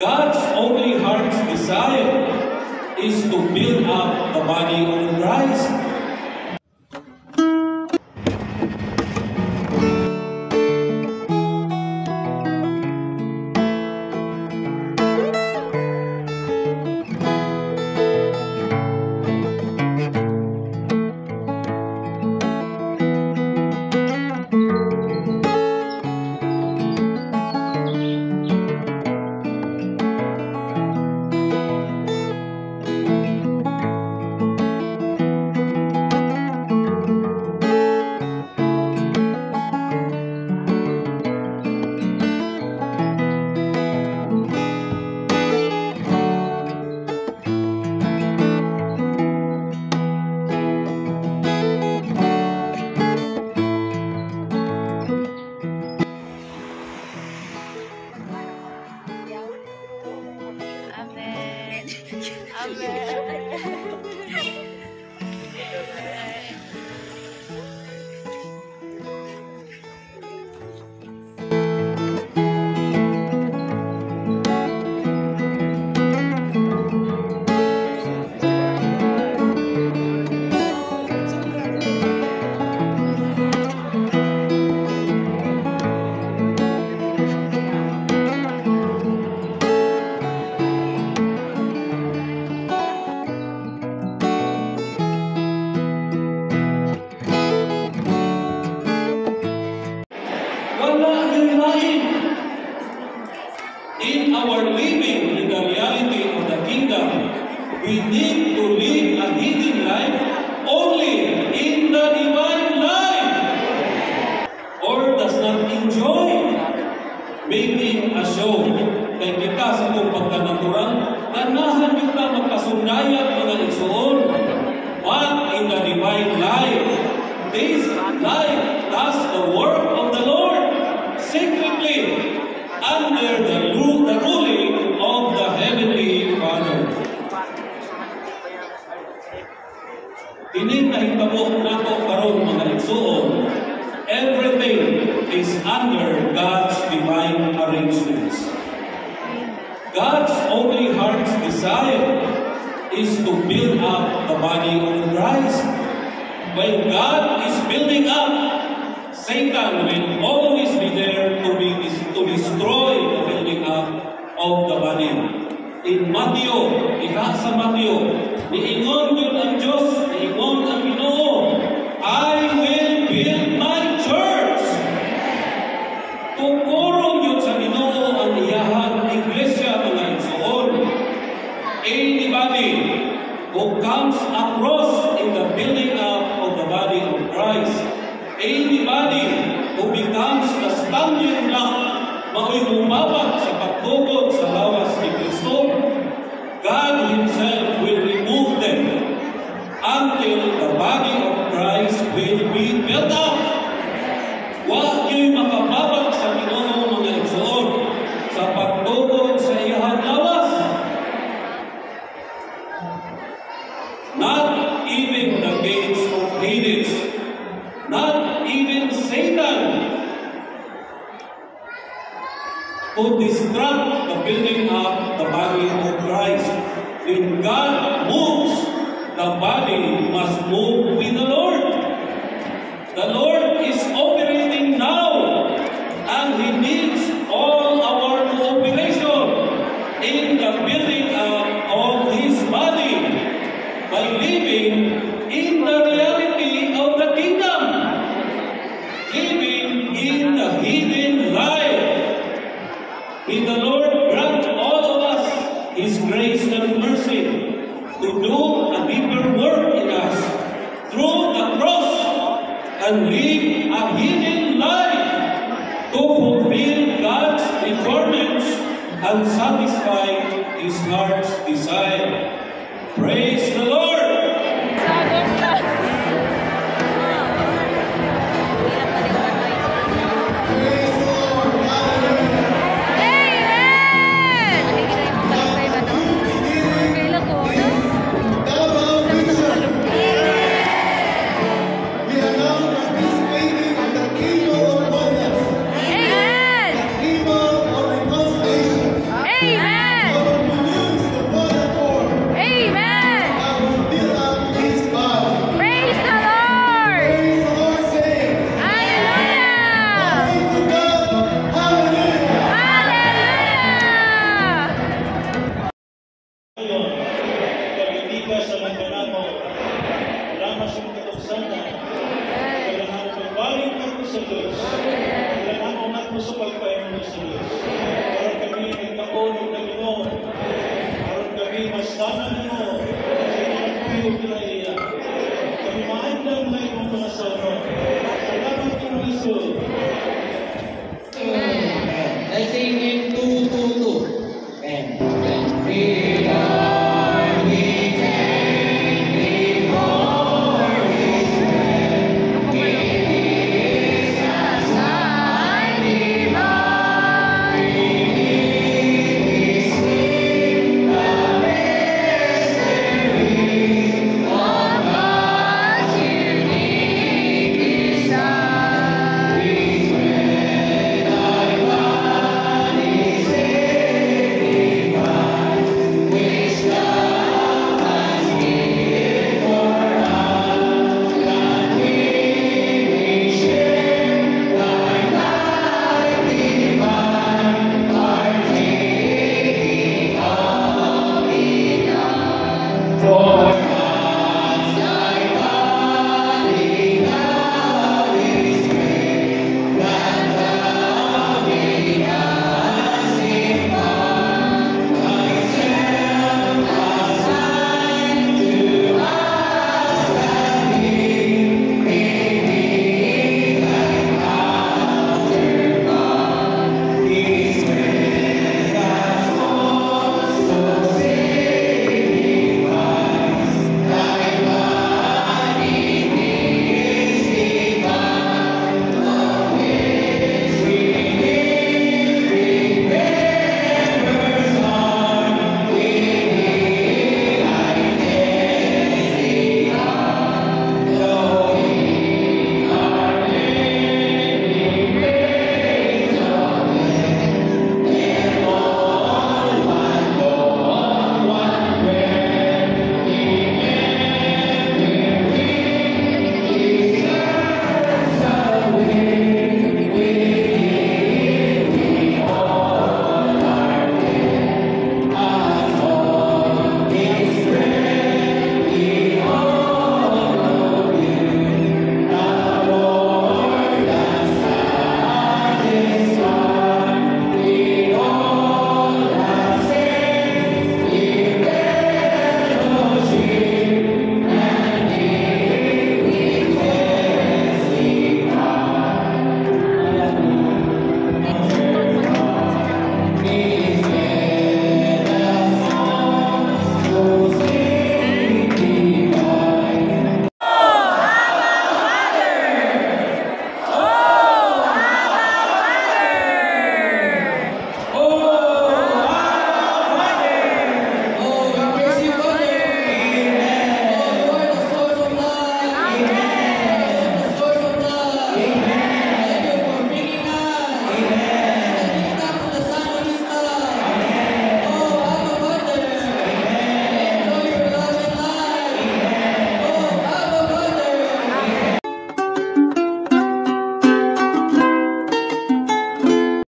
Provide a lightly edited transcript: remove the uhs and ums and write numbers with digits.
God's only heart's desire is to build up the body of Christ. In our living in the reality of the kingdom, we need to live a hidden life only in the divine life, or does not enjoy making a show. Kaya kita sa kong pagkanatural, ganahan kita magpasundayag mga igsoon. But in the divine life, this life does the work of the Lord secretly, under the ruling of the Heavenly Father. Ining nahitabo nato karon mga igsoon, everything is under God's divine arrangements. God's only heart's desire is to build up the body of Christ. When God is building up, Satan will always be there to destroy the building up of the body. In Matthew, sa Matthew, niingon yun ang Diyos, niingon ang Ginoo, I will build my church. Tukurong yun sa Ginoo ang iyahang iglesia mga igsoon. Anybody who comes across in the building up of the body of Christ, anybody who becomes the stumbling block, mao'y umabot sa pagtugod sa lawas ni Kristo, God Himself will remove them until the body of Christ will be built up. Wa yo'y makababag sa Ginoo mga igsoon sa pagtugod sa iyahang lawas. Not even the gates of Hades, not even Satan, who distract the building up the body of Christ. When God moves, the body must move with the Lord. The Lord is operating now, and He needs all our cooperation in the building up of His body by living in the reality of the kingdom, living in the hidden life. May the Lord grant all of us His grace and mercy to do a deeper work in us through the cross and live a hidden life to fulfill God's requirements and satisfy His heart's desire. Praise the Lord!